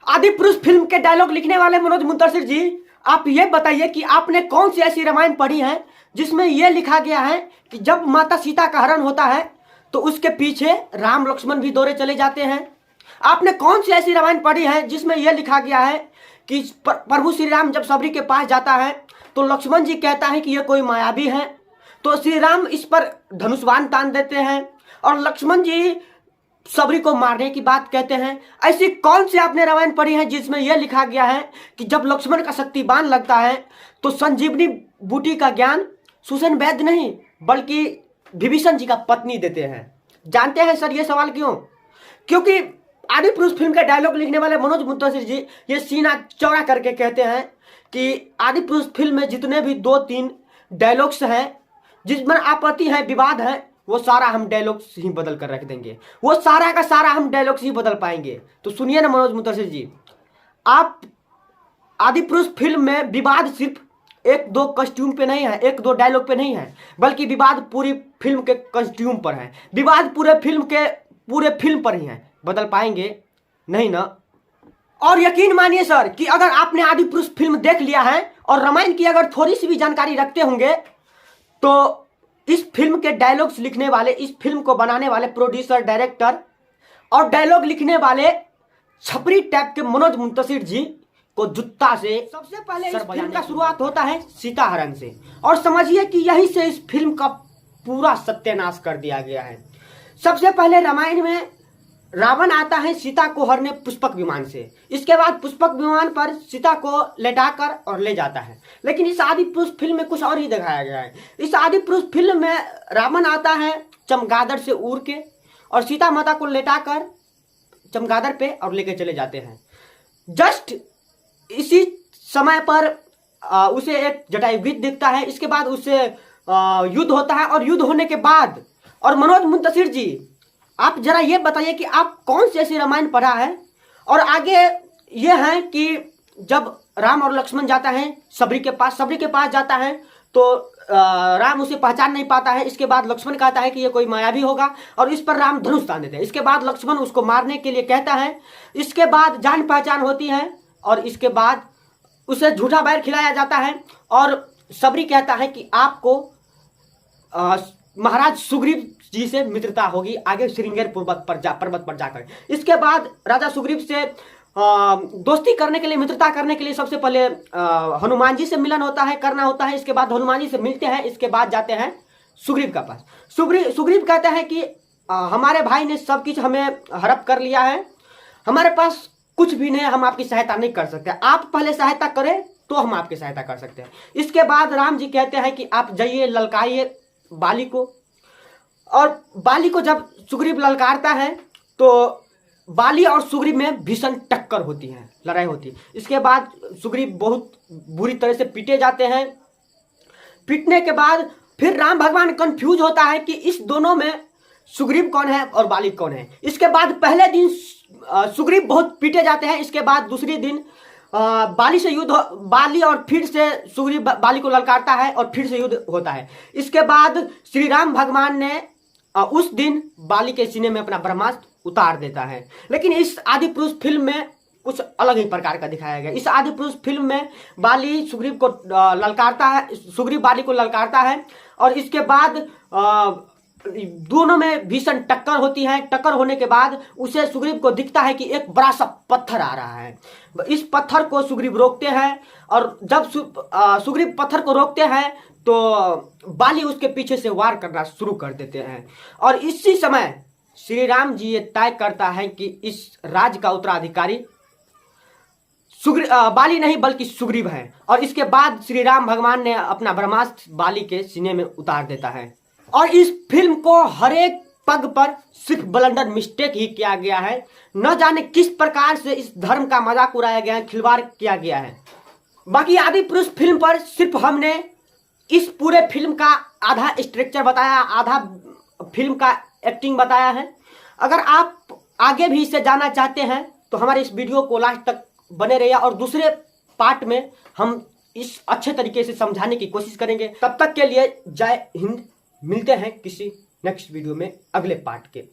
आदि पुरुष फिल्म के डायलॉग लिखने वाले मनोज मुंतशिर जी, आप ये बताइए कि आपने कौन सी ऐसी रामायण पढ़ी है जिसमें यह लिखा गया है कि जब माता सीता का हरण होता है तो उसके पीछे राम लक्ष्मण भी दौड़े चले जाते हैं। आपने कौन सी ऐसी रामायण पढ़ी है जिसमें यह लिखा गया है कि प्रभु श्री राम जब सबरी के पास जाता है तो लक्ष्मण जी कहता है कि यह कोई मायावी है, तो श्री राम इस पर धनुष्वान तान देते हैं और लक्ष्मण जी सबरी को मारने की बात कहते हैं। ऐसी कौन सी आपने रामायण पढ़ी है जिसमें यह लिखा गया है कि जब लक्ष्मण का शक्तिबाण लगता है तो संजीवनी बूटी का ज्ञान सुसेन वैद्य नहीं बल्कि विभीषण जी का पत्नी देते हैं? जानते हैं सर ये सवाल क्यों? क्योंकि आदि पुरुष फिल्म के डायलॉग लिखने वाले मनोज मुंतशिर जी ये सीना चौड़ा करके कहते हैं कि आदि पुरुष फिल्म में जितने भी 2-3 डायलॉग्स हैं जिसमें आपत्ति है, विवाद है, वो सारा हम डायलॉग्स ही बदल कर रख देंगे, वो सारा का सारा हम डायलॉग्स ही बदल पाएंगे। तो सुनिए ना मनोज मुंतशिर जी, आप आदि पुरुष फिल्म में विवाद सिर्फ 1-2 कॉस्ट्यूम पे नहीं है, 1-2 डायलॉग पे नहीं है, बल्कि विवाद पूरी फिल्म के कॉस्ट्यूम पर है, विवाद पूरे फिल्म पर ही है। बदल पाएंगे नहीं ना? और यकीन मानिए सर कि अगर आपने आदि पुरुष फिल्म देख लिया है और रामायण की अगर थोड़ी सी भी जानकारी रखते होंगे तो इस फिल्म के डायलॉग्स लिखने वाले, इस फिल्म को बनाने वाले प्रोड्यूसर, डायरेक्टर और डायलॉग लिखने वाले छपरी टाइप के मनोज मुंतशिर जी को जूता से सबसे पहले इस फिल्म का शुरुआत होता है सीता हरण से, और समझिए कि यहीं से इस फिल्म का पूरा सत्यानाश कर दिया गया है। सबसे पहले रामायण में रावण आता है सीता को हरने पुष्पक विमान से, इसके बाद पुष्पक विमान पर सीता को लेटाकर और ले जाता है। लेकिन इस आदि पुरुष फिल्म में कुछ और ही दिखाया गया है। इस आदि पुरुष फिल्म में रावण आता है चमगादड़ से उड़ के और सीता माता को लेटाकर चमगादड़ पे और लेके चले जाते हैं। जस्ट इसी समय पर उसे एक जटायुगीत दिखता है, इसके बाद उससे युद्ध होता है और युद्ध होने के बाद, और मनोज मुंतशिर जी आप जरा ये बताइए कि आप कौन सी ऐसी रामायण पढ़ा है। और आगे ये है कि जब राम और लक्ष्मण जाता है सबरी के पास जाता है तो राम उसे पहचान नहीं पाता है। इसके बाद लक्ष्मण कहता है कि ये कोई मायावी होगा और इस पर राम धनुष तान देते हैं। इसके बाद लक्ष्मण उसको मारने के लिए कहता है, इसके बाद जान पहचान होती है और इसके बाद उसे झूठा बैर खिलाया जाता है और सबरी कहता है कि आपको महाराज सुग्रीव जी से मित्रता होगी आगे श्रृंगेर पर्वत पर जाकर। इसके बाद राजा सुग्रीव से दोस्ती करने के लिए, मित्रता करने के लिए सबसे पहले हनुमान जी से मिलन करना होता है। इसके बाद हनुमान जी से मिलते हैं, इसके बाद जाते हैं सुग्रीव का पास। सुग्रीव कहते हैं कि हमारे भाई ने सब कुछ हमें हड़प कर लिया है, हमारे पास कुछ भी नहीं, हम आपकी सहायता नहीं कर सकते, आप पहले सहायता करें तो हम आपकी सहायता कर सकते हैं। इसके बाद राम जी कहते हैं कि आप जाइए ललकाइए बाली को, और बाली को जब सुग्रीव ललकारता है तो बाली और सुग्रीव में भीषण टक्कर होती है, लड़ाई होती है। इसके बाद सुग्रीव बहुत बुरी तरह से पीटे जाते हैं। पीटने के बाद फिर राम भगवान कंफ्यूज होता है कि इस दोनों में सुग्रीव कौन है और बाली कौन है। इसके बाद पहले दिन सुग्रीव बहुत पीटे जाते हैं, इसके बाद दूसरे दिन बाली से युद्ध, बाली और फिर से सुग्रीव बाली को ललकारता है और फिर से युद्ध होता है। इसके बाद श्री राम भगवान ने उस दिन बाली के सीने में अपना ब्रह्मास्त्र उतार देता है। लेकिन इस आदि पुरुष फिल्म में कुछ अलग ही प्रकार का दिखाया गया। इस आदि पुरुष फिल्म में बाली सुग्रीव को ललकारता है, सुग्रीव बाली को ललकारता है और इसके बाद दोनों में भीषण टक्कर होती है। टक्कर होने के बाद उसे सुग्रीव को दिखता है कि एक बड़ा सा पत्थर आ रहा है। इस पत्थर को सुग्रीव रोकते हैं और जब सुग्रीव पत्थर को रोकते हैं तो बाली उसके पीछे से वार करना शुरू कर देते हैं। और इसी समय श्री राम जी ये तय करता है कि इस राज्य का उत्तराधिकारी बाली नहीं बल्कि सुग्रीव है। और इसके बाद श्री राम भगवान ने अपना ब्रह्मास्त्र बाली के सीने में उतार देता है। और इस फिल्म को हर एक पग पर सिर्फ ब्लंडर मिस्टेक ही किया गया है, न जाने किस प्रकार से इस धर्म का मजाक उड़ाया गया है, खिलवाड़ किया गया है। बाकी आदि पुरुष फिल्म पर सिर्फ हमने इस पूरे फिल्म का आधा स्ट्रक्चर बताया, आधा फिल्म का एक्टिंग बताया है। अगर आप आगे भी इसे जानना चाहते हैं तो हमारे इस वीडियो को लास्ट तक बने रहिए और दूसरे पार्ट में हम इस अच्छे तरीके से समझाने की कोशिश करेंगे। तब तक के लिए जय हिंद। मिलते हैं किसी नेक्स्ट वीडियो में अगले पार्ट के।